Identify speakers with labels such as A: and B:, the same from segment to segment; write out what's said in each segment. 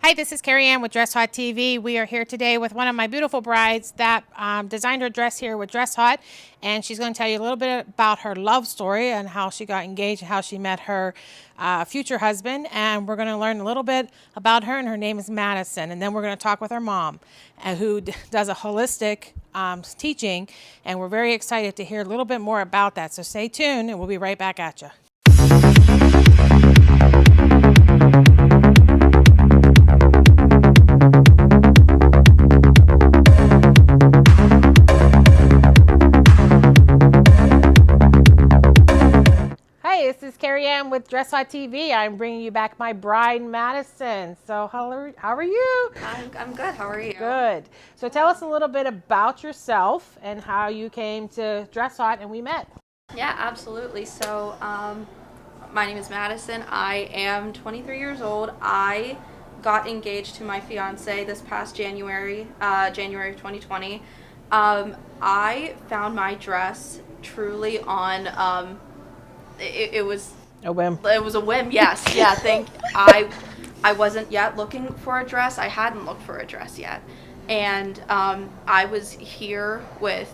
A: Hi, this is Carrie Ann with Dress Hot TV. We are here today with one of my beautiful brides that designed her dress here with Dress Hot, and she's going to tell you a little bit about her love story and how she got engaged and how she met her future husband. And we're going to learn a little bit about her, and her name is Madison. And then we're going to talk with her mom, who does a holistic teaching, and we're very excited to hear a little bit more about that. So stay tuned, and we'll be right back at you. Hey, this is Carrie Ann with Dress Hot TV. I'm bringing you back my bride, Madison. So how are you?
B: I'm good. How are you?
A: Good. So tell us a little bit about yourself and how you came to Dress Hot and we met.
B: Yeah, absolutely. So, my name is Madison. I am 23 years old. I got engaged to my fiance this past January, January of 2020. I found my dress truly on, it was
A: A whim.
B: It was a whim, yes. Yeah, I wasn't yet looking for a dress. I hadn't looked for a dress yet. And I was here with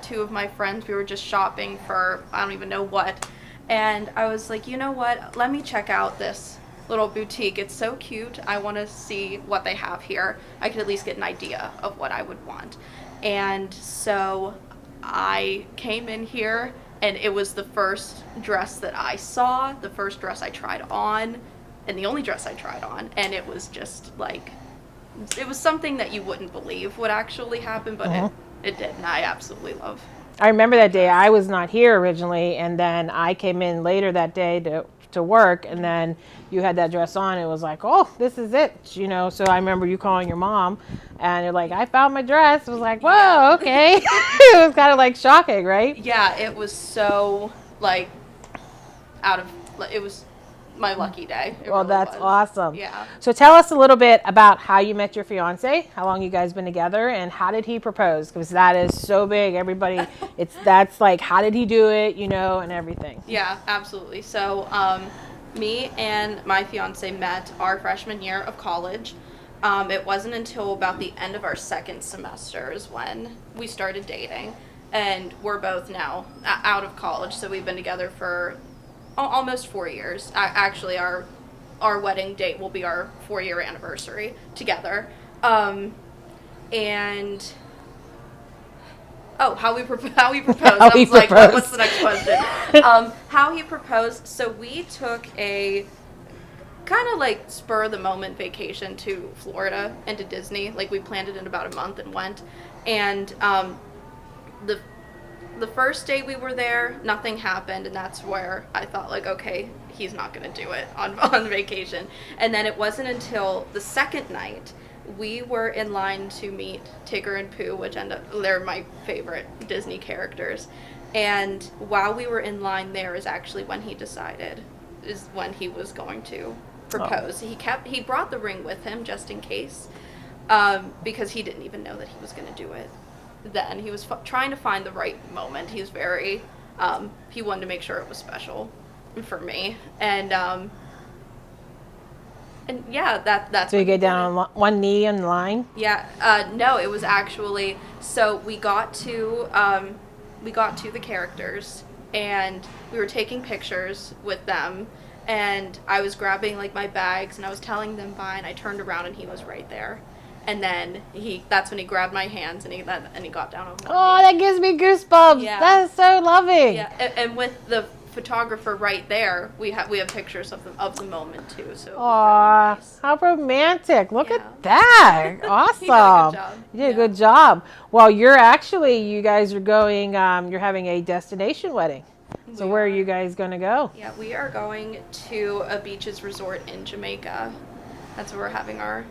B: two of my friends. We were just shopping for I don't even know what. And I was like, you know what? Let me check out this little boutique. It's so cute. I want to see what they have here. I could at least get an idea of what I would want. And so I came in here, and it was the first dress that I saw, the first dress I tried on, and the only dress I tried on. And it was just like, it was something that you wouldn't believe would actually happen, but it did, and I absolutely love.
A: I remember that day. I was not here originally, and then I came in later that day to work, and then you had that dress on. It was like, oh, this is it, you know. So I remember you calling your mom, and you're like, I found my dress. It was like, whoa, okay. It was kind of like shocking, right?
B: Yeah, it was so like it was my lucky day.
A: Well,
B: really
A: that's
B: was.
A: awesome.
B: Yeah.
A: So tell us a little bit about how you met your fiance, how long you guys been together, and how did he propose? Because that is so big. Everybody, that's like, how did he do it, you know, and everything.
B: Yeah, absolutely. So, me and my fiance met our freshman year of college. It wasn't until about the end of our second semesters when we started dating, and we're both now out of college, so we've been together for almost 4 years. Actually, our wedding date will be our 4-year anniversary together. And how we proposed. I was like, what's the next question? How he proposed. So we took a kind of like spur of the moment vacation to Florida and to Disney. Like, we planned it in about a month and went. And the first day we were there, nothing happened, and that's where I thought, like, okay, he's not going to do it on vacation. And then it wasn't until the second night we were in line to meet Tigger and Pooh, which they're my favorite Disney characters. And while we were in line there is actually when he decided is when he was going to propose. Oh. He brought the ring with him just in case, because he didn't even know that he was going to do it. Then he was trying to find the right moment. He was very he wanted to make sure it was special for me, and yeah, that's.
A: So you get down on one knee in line?
B: Yeah, no, it was actually, so we got to the characters, and we were taking pictures with them, and I was grabbing like my bags, and I was telling them bye, and I turned around and he was right there. And then that's when he grabbed my hands and he got down on one knee.
A: Oh, that gives me goosebumps. Yeah. That is so loving.
B: Yeah, and with the photographer right there, we have pictures of the moment too. So.
A: Aw, really nice. How romantic! Look at that. Awesome.
B: You did a good job.
A: You did a good job. Well, you guys are going. You're having a destination wedding. So where are you guys going to go?
B: Yeah, we are going to a beaches resort in Jamaica. That's where we're having our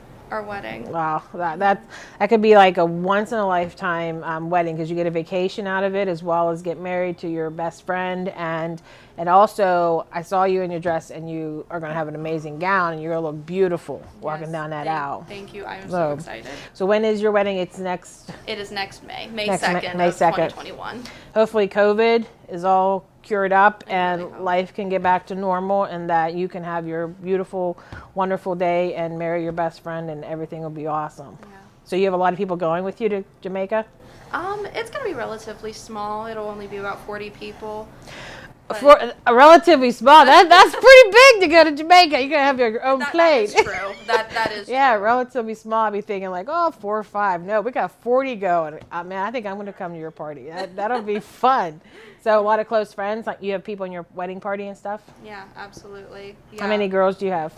B: wedding.
A: Wow, that could be like a once in a lifetime wedding, because you get a vacation out of it as well as get married to your best friend, and also I saw you in your dress, and you are going to have an amazing gown, and you're going to look beautiful walking down that aisle.
B: Thank you. I am so excited.
A: So when is your wedding? It is next
B: May 2nd, May 2nd, 2021.
A: Hopefully COVID is all cured up and
B: really hope.
A: life can get back to normal, and that you can have your beautiful, wonderful day and marry your best friend, and everything will be awesome.
B: Yeah.
A: So you have a lot of people going with you to Jamaica?
B: It's gonna be relatively small. It'll only be about 40 people. But
A: For a relatively small, that's pretty big to go to Jamaica. You're gonna have your own
B: that
A: plane.
B: is true. That is
A: Yeah,
B: true.
A: relatively small. I'd be thinking like, oh, 4 or 5. No, we got 40 going. Man, I think I'm going to come to your party. That'll be fun. So a lot of close friends. Like you have people in your wedding party and stuff.
B: Yeah, absolutely. Yeah.
A: How many girls do you have?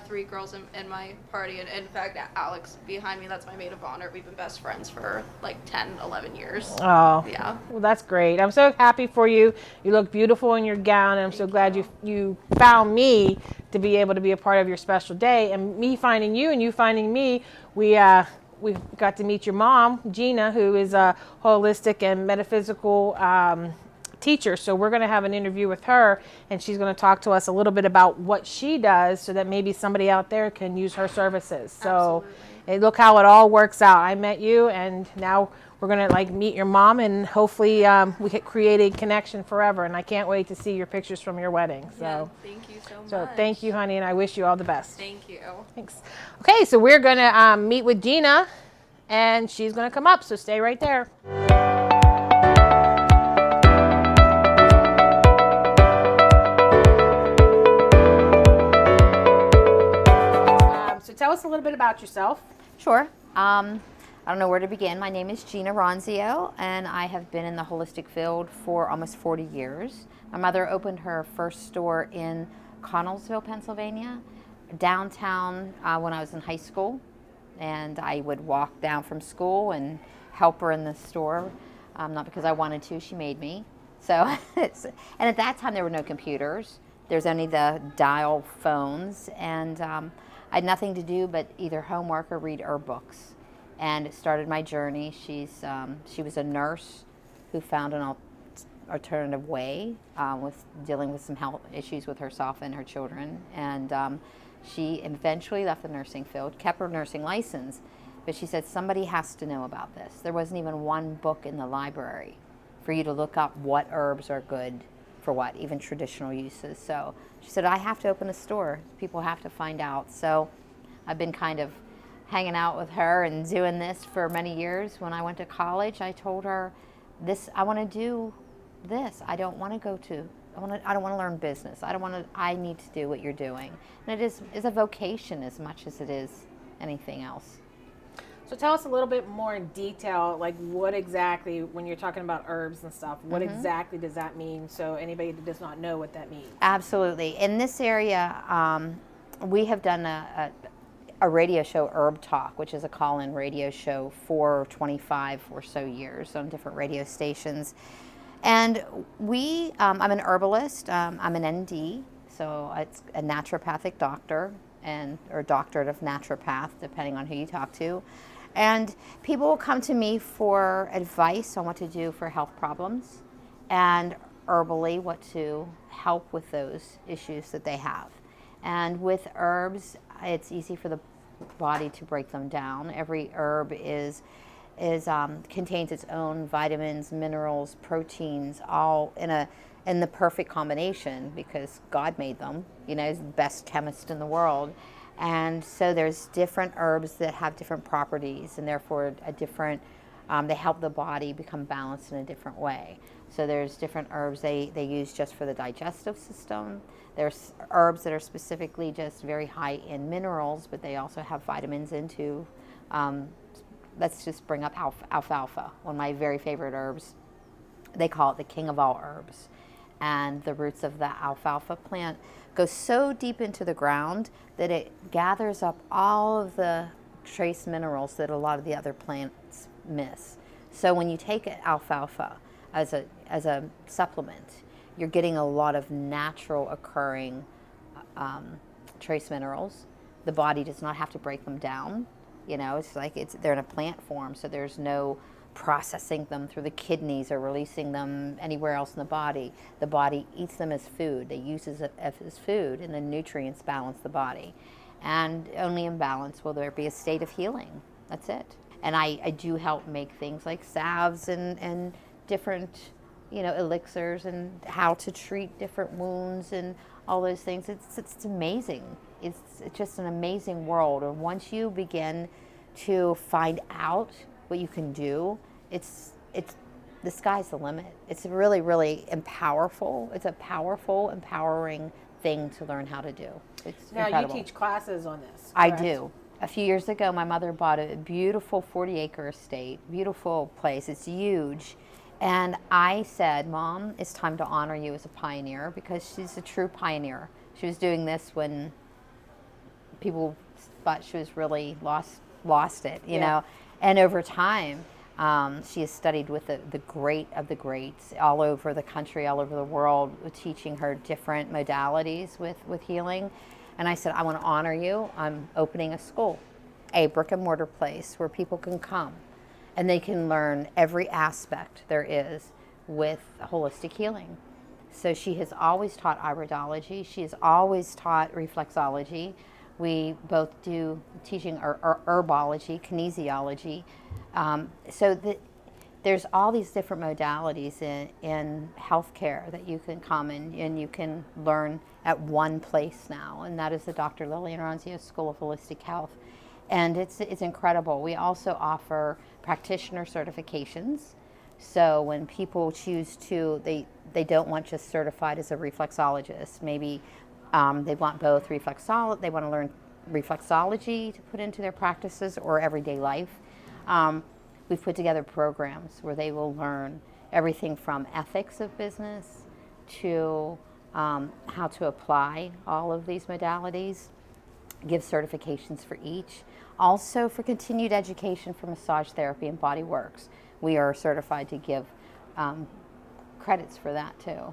B: 3 girls in my party, and in fact, Alex behind me, that's my maid of honor. We've been best friends for like 10, 11 years.
A: Oh,
B: Yeah.
A: well, that's great. I'm so happy for you. You look beautiful in your gown, and I'm so glad you found me to be able to be a part of your special day. And me finding you and you finding me, we got to meet your mom, Gina, who is a holistic and metaphysical teacher. So we're going to have an interview with her, and she's going to talk to us a little bit about what she does, so that maybe somebody out there can use her services. So look how it all works out. I met you, and now we're going to like meet your mom, and hopefully we can create a connection forever. And I can't wait to see your pictures from your wedding. So,
B: Yeah, thank you so much.
A: so thank you, honey, and I wish you all the best.
B: Thank you.
A: Thanks. Okay, so we're going to meet with Gina, and she's going to come up. So stay right there. So tell us a little bit about yourself.
C: Sure. I don't know where to begin. My name is Gina Ronzio, and I have been in the holistic field for almost 40 years. My mother opened her first store in Connellsville, Pennsylvania, downtown when I was in high school. And I would walk down from school and help her in the store. Not because I wanted to, she made me. So, and at that time there were no computers. There's only the dial phones, and I had nothing to do but either homework or read herb books. And it started my journey. She was a nurse who found an alternative way with dealing with some health issues with herself and her children. And she eventually left the nursing field, kept her nursing license, but she said somebody has to know about this. There wasn't even one book in the library for you to look up what herbs are good for what, even traditional uses. So she said, I have to open a store. People have to find out. So I've been kind of hanging out with her and doing this for many years. When I went to college, I told her, I want to do this. I don't want to go to, I don't want to learn business. I need to do what you're doing. And it is a vocation as much as it is anything else.
A: So tell us a little bit more in detail, like what exactly, when you're talking about herbs and stuff, what exactly does that mean? So anybody that does not know what that means.
C: Absolutely. In this area, we have done a radio show, Herb Talk, which is a call-in radio show for 25 or so years on different radio stations. And I'm an herbalist, I'm an ND, so it's a naturopathic doctor, or doctorate of naturopath, depending on who you talk to. And people will come to me for advice on what to do for health problems, and herbally what to help with those issues that they have. And with herbs, it's easy for the body to break them down. Every herb contains its own vitamins, minerals, proteins, all in the perfect combination, because God made them. You know, He's the best chemist in the world. And so there's different herbs that have different properties, and therefore they help the body become balanced in a different way. So there's different herbs they use just for the digestive system. There's herbs that are specifically just very high in minerals, but they also have vitamins into, let's just bring up alfalfa, one of my very favorite herbs. They call it the king of all herbs. And the roots of the alfalfa plant go so deep into the ground that it gathers up all of the trace minerals that a lot of the other plants miss. So when you take alfalfa as a supplement, you're getting a lot of natural occurring trace minerals. The body does not have to break them down. You know, it's like they're in a plant form, so there's no processing them through the kidneys or releasing them anywhere else in the body. The body eats them as food. They use it as food, and the nutrients balance the body. And only in balance will there be a state of healing. That's it. And I do help make things like salves and different elixirs and how to treat different wounds and all those things. It's amazing. It's just an amazing world. And once you begin to find out what you can do, it's the sky's the limit. It's really, really powerful. It's a powerful, empowering thing to learn how to do. It's
A: Now
C: incredible.
A: you teach classes on this.
C: I
A: correct?
C: do. A few years ago, my mother bought a beautiful 40-acre estate, beautiful place. It's huge. And I said, Mom, it's time to honor you as a pioneer, because she's a true pioneer. She was doing this when people thought she was really lost it, you know. And over time, she has studied with the great of the greats all over the country, all over the world, teaching her different modalities with healing. And I said, I want to honor you. I'm opening a school, a brick and mortar place where people can come and they can learn every aspect there is with holistic healing. So she has always taught iridology. She has always taught reflexology. We both do teaching herbology, kinesiology. There's all these different modalities in healthcare that you can come and you can learn at one place now, and that is the Dr. Lillian Ronzio School of Holistic Health. And it's incredible. We also offer practitioner certifications. So when people choose to, they don't want just certified as a reflexologist. Maybe they want both they want to learn reflexology to put into their practices or everyday life. We've put together programs where they will learn everything from ethics of business to how to apply all of these modalities, give certifications for each. Also for continued education for massage therapy and body works. We are certified to give credits for that too.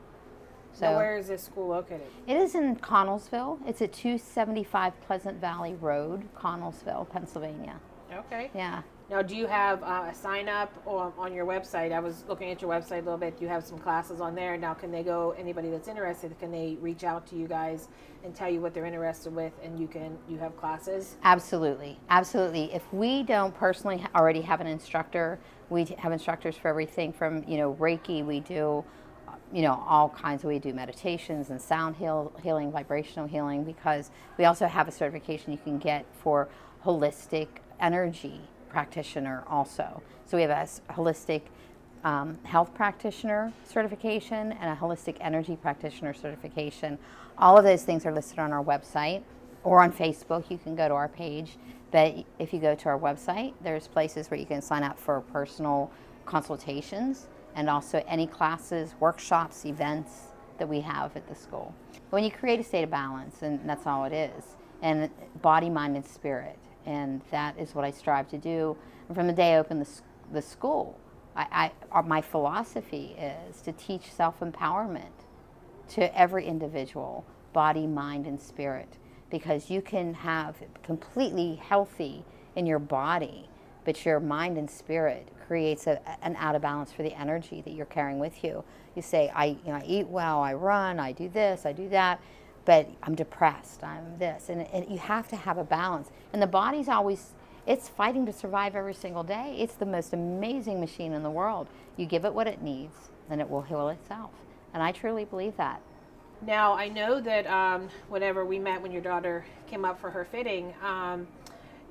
A: So where is this school located?
C: It is in Connellsville. It's at 275 Pleasant Valley Road, Connellsville, Pennsylvania.
A: Okay.
C: Yeah.
A: Now, do you have a sign up on your website? I was looking at your website a little bit. You have some classes on there. Now, can they go, anybody that's interested, can they reach out to you guys and tell you what they're interested with, and you have classes?
C: Absolutely. Absolutely. If we don't personally already have an instructor, we have instructors for everything from, Reiki. We do, all kinds. We do meditations and sound healing, vibrational healing, because we also have a certification you can get for holistic energy practitioner also. So we have a holistic health practitioner certification and a holistic energy practitioner certification. All of those things are listed on our website or on Facebook. You can go to our page, but if you go to our website, there's places where you can sign up for personal consultations and also any classes, workshops, events that we have at the school. When you create a state of balance, and that's all it is, and body, mind, and spirit, and that is what I strive to do. And from the day I opened the school, my philosophy is to teach self-empowerment to every individual, body, mind, and spirit, because you can have completely healthy in your body, but your mind and spirit creates an out of balance for the energy that you're carrying with you. You say, I eat well, I run, I do this, I do that, but I'm depressed, I'm this. And you have to have a balance. And the body's it's fighting to survive every single day. It's the most amazing machine in the world. You give it what it needs, then it will heal itself. And I truly believe that.
A: Now, I know that whenever we met when your daughter came up for her fitting,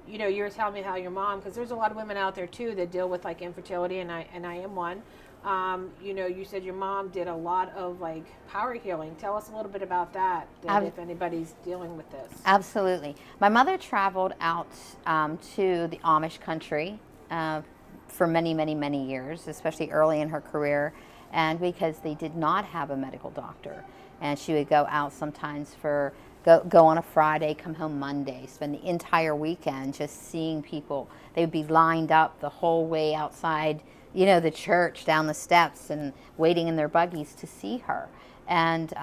A: you were telling me how your mom, because there's a lot of women out there too that deal with like infertility, and I am one. You said your mom did a lot of like power healing. Tell us a little bit about that, if anybody's dealing with this.
C: Absolutely. My mother traveled out to the Amish country for many, many, many years, especially early in her career, and because they did not have a medical doctor. And she would go out sometimes go on a Friday, come home Monday, spend the entire weekend just seeing people. They would be lined up the whole way outside, the church, down the steps, and waiting in their buggies to see her. And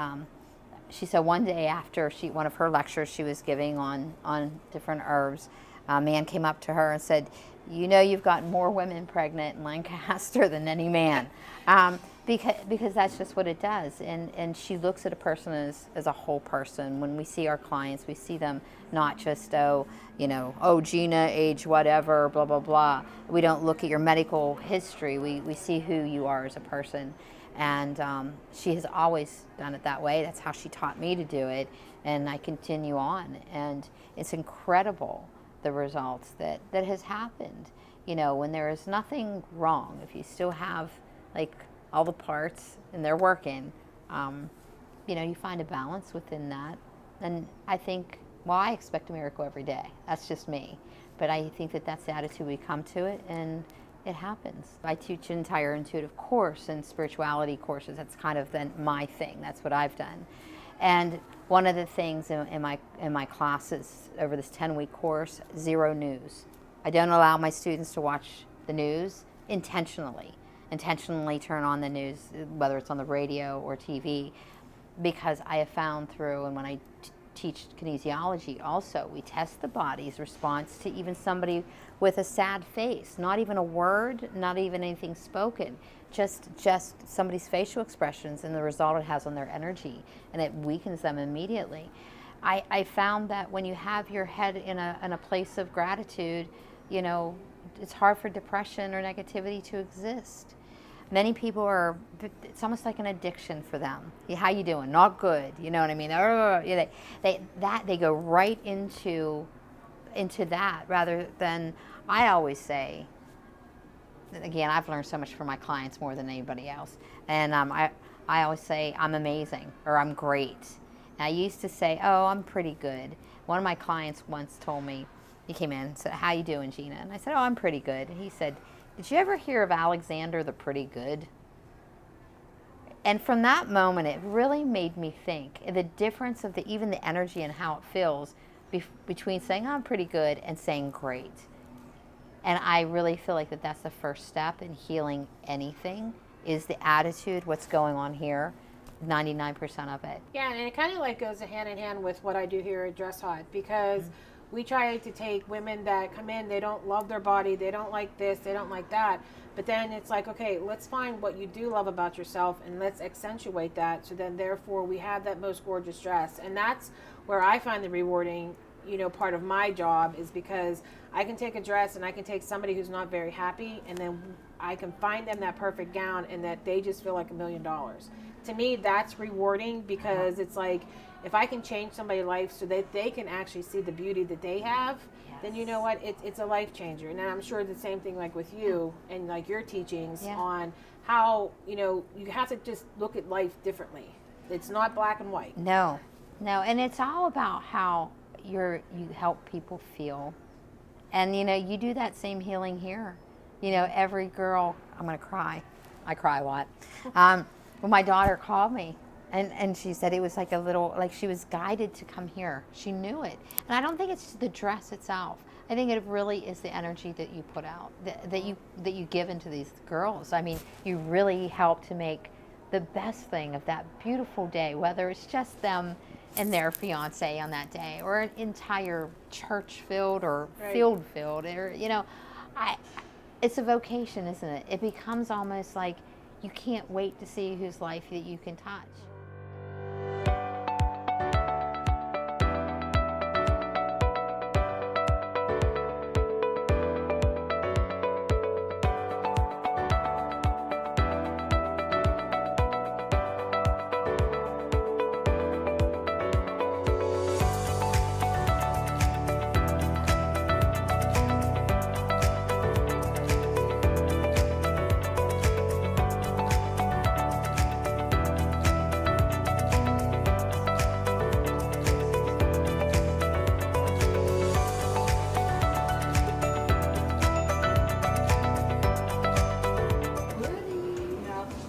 C: she said one day after one of her lectures she was giving on different herbs, a man came up to her and said, you've got more women pregnant in Lancaster than any man. Because that's just what it does. And she looks at a person as a whole person. When we see our clients, we see them not just, Gina, age whatever, blah, blah, blah. We don't look at your medical history. We see who you are as a person. And she has always done it that way. That's how she taught me to do it, and I continue on. And it's incredible the results that has happened. You know, when there is nothing wrong, if you still have like all the parts and they're working, you know, you find a balance within that. And I think, well, I expect a miracle every day. That's just me. But I think that that's the attitude we come to it, and it happens. I teach an entire intuitive course and spirituality courses. That's kind of my thing. That's what I've done. And one of the things in my classes over this 10-week course, zero news. I don't allow my students to watch the news intentionally turn on the news, whether it's on the radio or TV, because I have found through, and when I teach kinesiology also, we test the body's response to even somebody with a sad face, not even a word, not even anything spoken, just somebody's facial expressions and the result it has on their energy, and it weakens them immediately. I found that when you have your head in a place of gratitude, you know, it's hard for depression or negativity to exist. Many people it's almost like an addiction for them. How you doing? Not good. You know what I mean? They go right into that, rather than, I always say, again, I've learned so much from my clients more than anybody else. And I always say, I'm amazing, or I'm great. And I used to say, oh, I'm pretty good. One of my clients once told me, he came in and said, how you doing, Gina? And I said, oh, I'm pretty good. And he said, did you ever hear of Alexander the Pretty Good? And from that moment, it really made me think the difference of even the energy and how it feels between saying I'm pretty good and saying great. And I really feel like that's the first step in healing anything, is the attitude, what's going on here, 99% of it.
A: Yeah, and it kind of like goes hand in hand with what I do here at Dress Hot, because we try to take women that come in, they don't love their body, they don't like this, they don't like that. But then it's like, okay, let's find what you do love about yourself and let's accentuate that. So then therefore we have that most gorgeous dress. And that's where I find the rewarding, you know, part of my job, is because I can take a dress and I can take somebody who's not very happy, and then I can find them that perfect gown and that they just feel like $1 million. To me, that's rewarding, because it's like, if I can change somebody's life so that they can actually see the beauty that they have, then you know what, it's a life changer. And I'm sure the same thing like with you and like your teachings on how, you know, you have to just look at life differently. It's not black and white.
C: No, and it's all about how you help people feel. And you know, you do that same healing here. You know, every girl, I'm gonna cry. I cry a lot. When my daughter called me, and she said it was like a little, like she was guided to come here. She knew it. And I don't think it's the dress itself. I think it really is the energy that you put out, that you give into these girls. I mean, you really help to make the best thing of that beautiful day, whether it's just them and their fiance on that day, or an entire church filled or field filled, or, you know, it's a vocation, isn't it? It becomes almost like you can't wait to see whose life that you can touch.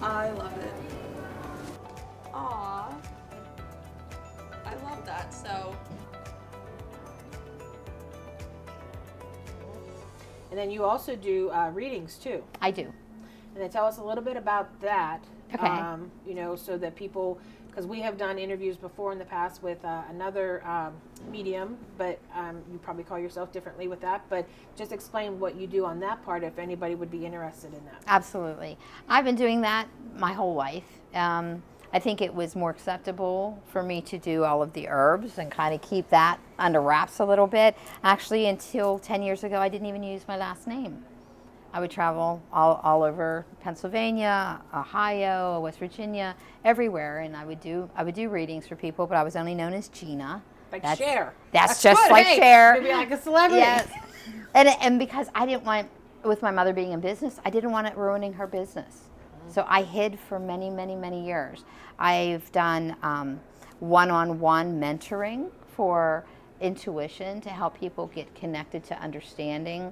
B: I love it. Aw. I love that, so.
A: And then you also do readings too.
C: I do.
A: And then tell us a little bit about that.
C: Okay.
A: You know, so that people, because we have done interviews before in the past with another medium, but you probably call yourself differently with that. But just explain what you do on that part if anybody would be interested in that.
C: Absolutely. I've been doing that my whole life. I think it was more acceptable for me to do all of the herbs and kind of keep that under wraps a little bit. Actually, until 10 years ago, I didn't even use my last name. I would travel all over Pennsylvania, Ohio, West Virginia, everywhere, and I would do readings for people. But I was only known as Gina.
A: Like Cher.
C: That's just
A: good.
C: like
A: Hey,
C: Cher.
A: Maybe like a celebrity.
C: Yes. And because I didn't want, with my mother being in business, I didn't want it ruining her business. So I hid for many, many, many years. I've done one-on-one mentoring for intuition to help people get connected to understanding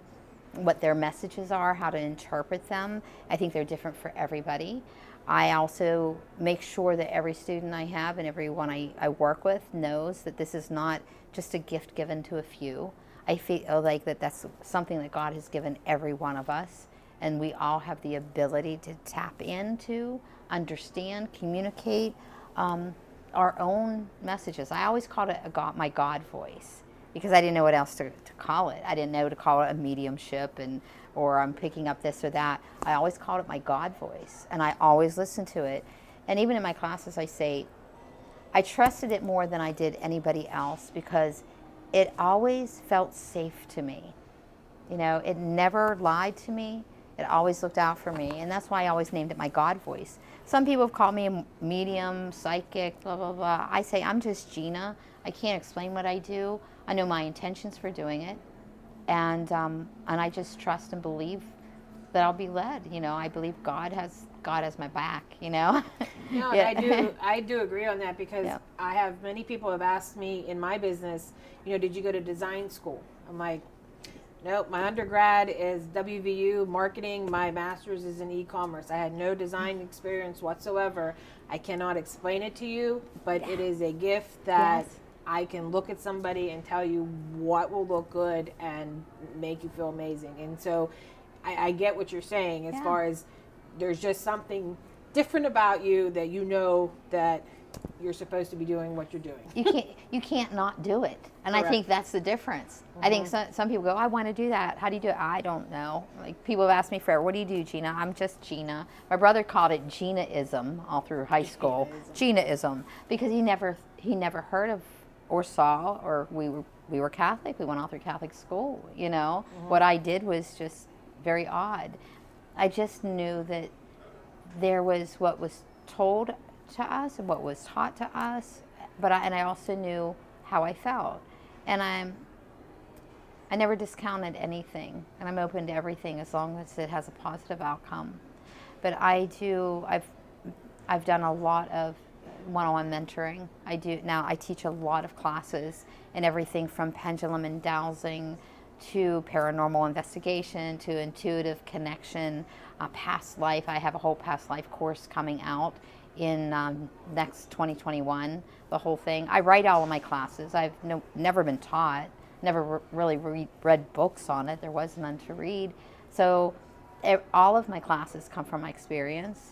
C: what their messages are, how to interpret them. I think they're different for everybody. I also make sure that every student I have and everyone I work with knows that this is not just a gift given to a few. I feel like that's something that God has given every one of us, and we all have the ability to tap into, understand, communicate our own messages. I always called it my God voice, because I didn't know what else to call it. I didn't know to call it a mediumship or I'm picking up this or that. I always called it my God voice, and I always listened to it. And even in my classes, I say I trusted it more than I did anybody else, because it always felt safe to me. You know, it never lied to me. It always looked out for me, and that's why I always named it my God voice. Some people have called me a medium, psychic, blah, blah, blah. I say I'm just Gina. I can't explain what I do. I know my intentions for doing it, and I just trust and believe that I'll be led. You know, I believe God has my back. You know.
A: No,
C: Yeah.
A: I do agree on that, because
C: Yeah.
A: I have many people have asked me in my business, you know, did you go to design school? I'm like, nope, my undergrad is WVU marketing. My master's is in e-commerce. I had no design experience whatsoever. I cannot explain it to you, but it is a gift that
C: Yes.
A: I can look at somebody and tell you what will look good and make you feel amazing. And so I get what you're saying as
C: Yeah.
A: far as there's just something different about you that you know that you're supposed to be doing what you're doing.
C: You can't not do it, and I
A: Correct.
C: think that's the difference. I think some people go, I want to do that. How do you do it? I don't know. Like, people have asked me forever, what do you do, Gina? I'm just Gina. My brother called it Gina-ism all through high school. Gina-ism, because he never heard of or saw, or we were Catholic. We went all through Catholic school. You know, what I did was just very odd. I just knew that there was what was told to us and what was taught to us, but I also knew how I felt, and I never discounted anything, and I'm open to everything as long as it has a positive outcome. But I've done a lot of one-on-one mentoring. I teach a lot of classes, and everything from pendulum and dowsing to paranormal investigation to intuitive connection, past life. I have a whole past life course coming out in next 2021, the whole thing. I write all of my classes. I've never been taught, never really read books on it. There was none to read. So all of my classes come from my experience,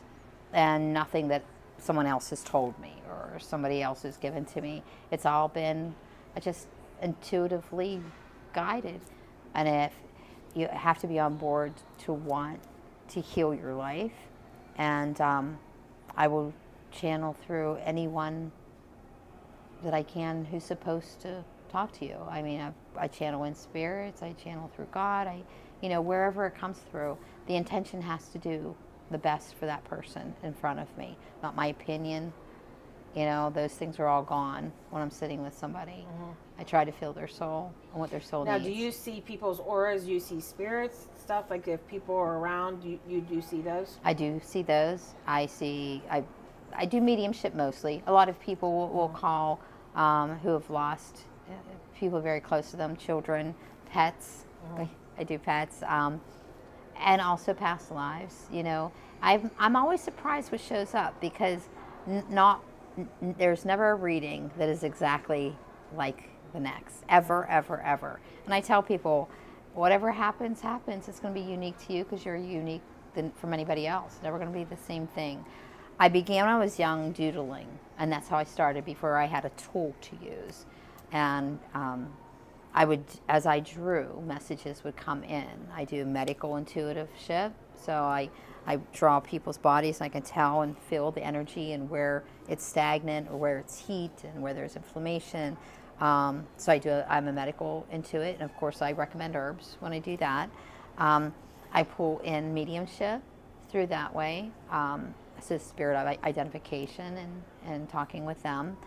C: and nothing that someone else has told me or somebody else has given to me. It's all been just intuitively guided. And if you have to be on board to want to heal your life, and I will channel through anyone that I can who's supposed to talk to you. I mean, I channel in spirits, I channel through God, wherever it comes through. The intention has to do the best for that person in front of me, not my opinion. Those things are all gone when I'm sitting with somebody. I try to feel their soul and what their soul
A: Now,
C: needs.
A: do you see people's auras? Do you see spirits, stuff? Like if people are around, you do see those?
C: I do see those. I do mediumship mostly. A lot of people will call who have lost people very close to them, children, pets. I do pets, and also past lives. I'm always surprised what shows up, because there's never a reading that is exactly like the next, ever, ever, ever. And I tell people, whatever happens. It's going to be unique to you, because you're unique from anybody else. It's never going to be the same thing. I began when I was young doodling, and that's how I started before I had a tool to use. And as I drew, messages would come in. I do medical intuitive-ship, so I draw people's bodies, and I can tell and feel the energy and where it's stagnant or where it's heat and where there's inflammation. So I'm a medical intuit, and of course I recommend herbs when I do that. I pull in mediumship through that way. So spirit of identification and talking with them.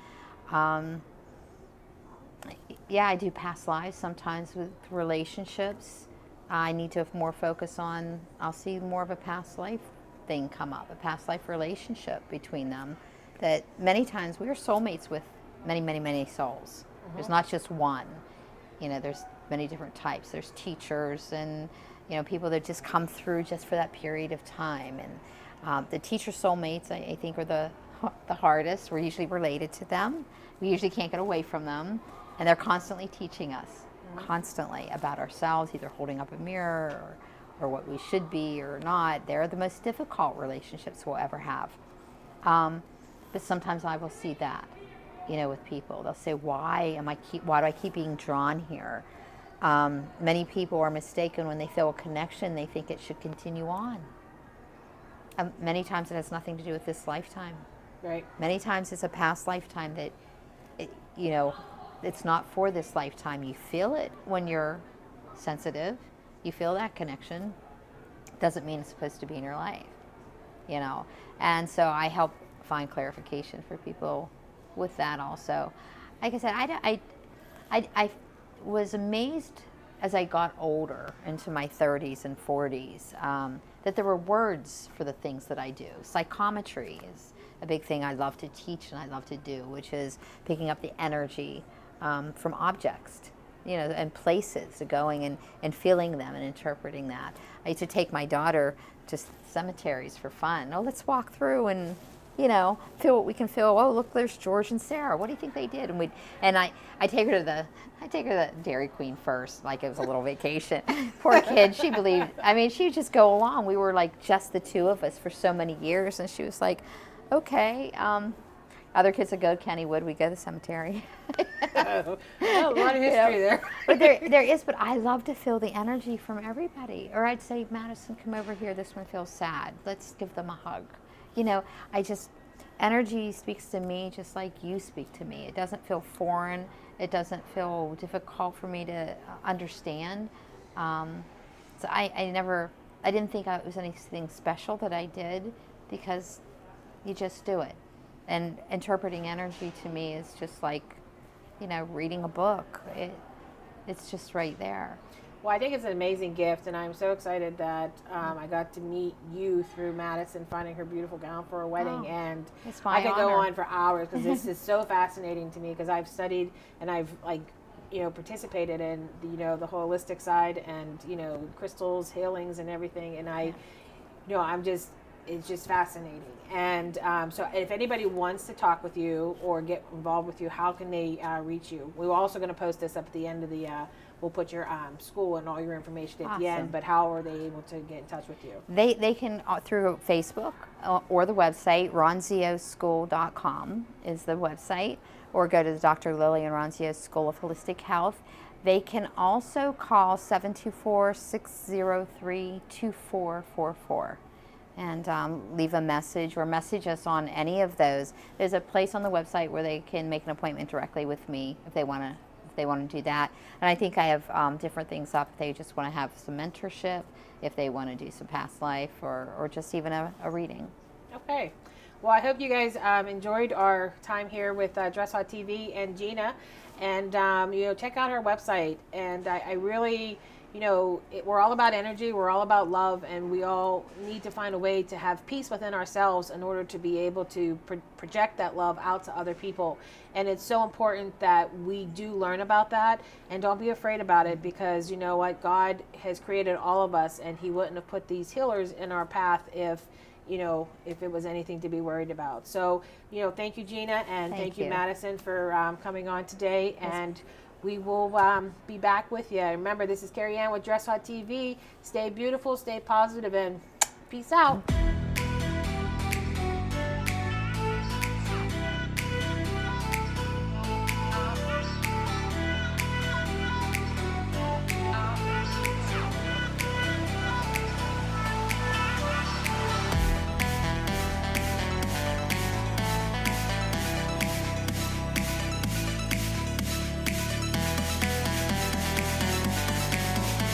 C: Yeah, I do past lives sometimes with relationships. I need to more focus on, I'll see more of a past life thing come up, a past life relationship between them. That many times we are soulmates with many, many, many souls. There's not just one. There's many different types. There's teachers and, people that just come through just for that period of time. And the teacher soulmates, I think, are the hardest. We're usually related to them. We usually can't get away from them. And they're constantly teaching us, constantly, about ourselves, either holding up a mirror or what we should be or not. They're the most difficult relationships we'll ever have. But sometimes I will see that, with people. They'll say, why do I keep being drawn here? Many people are mistaken when they feel a connection. They think it should continue on. Many times it has nothing to do with this lifetime.
A: Right.
C: Many times it's a past lifetime that, it's not for this lifetime. You feel it when you're sensitive. You feel that connection. Doesn't mean it's supposed to be in your life, And so I help find clarification for people with that also. Like I said, I was amazed as I got older, into my 30s and 40s, that there were words for the things that I do. Psychometry is a big thing I love to teach and I love to do, which is picking up the energy from objects, and places, going and feeling them and interpreting that. I used to take my daughter to cemeteries for fun. Oh, let's walk through and, feel what we can feel. Oh, look, there's George and Sarah. What do you think they did? And I take her to the Dairy Queen first, like it was a little vacation. Poor kid, she believed. She would just go along. We were like just the two of us for so many years, and she was like, okay. Other kids would go to Kennywood, we go to the cemetery.
A: Oh, a lot of history there.
C: But there is, but I love to feel the energy from everybody. Or I'd say, Madison, come over here, this one feels sad. Let's give them a hug. Energy speaks to me just like you speak to me. It doesn't feel foreign. It doesn't feel difficult for me to understand. So I didn't think it was anything special that I did, because you just do it. And interpreting energy to me is just like, reading a book. It's just right there.
A: Well, I think it's an amazing gift, and I'm so excited that I got to meet you through Madison finding her beautiful gown for her wedding. And
C: it's my
A: I could go
C: honor.
A: on for hours, because this is so fascinating to me, because I've studied and I've participated in the holistic side and crystals, healings, and everything. And it's just fascinating. And so if anybody wants to talk with you or get involved with you, how can they reach you? We're also going to post this up at the end of the, we'll put your school and all your information at the end, but how are they able to get in touch with you?
C: They can, through Facebook or the website, ronzioschool.com is the website, or go to the Dr. Lillian Ronzio School of Holistic Health. They can also call 724-603-2444. And leave a message or message us on any of those. There's a place on the website where they can make an appointment directly with me if they want to do that. And I think I have different things up if they just want to have some mentorship, if they want to do some past life, or just even a reading.
A: Okay. Well, I hope you guys enjoyed our time here with Dress Hot TV and Gina. And, check out her website. And I really... we're all about energy, we're all about love, and we all need to find a way to have peace within ourselves in order to be able to project that love out to other people. And it's so important that we do learn about that, and don't be afraid about it, because you know what, God has created all of us, and he wouldn't have put these healers in our path if it was anything to be worried about. So, thank you, Gina, and thank you, Madison, for coming on today. And we will be back with you. Remember, this is Carrie Ann with Dress Hot TV. Stay beautiful, stay positive, and peace out.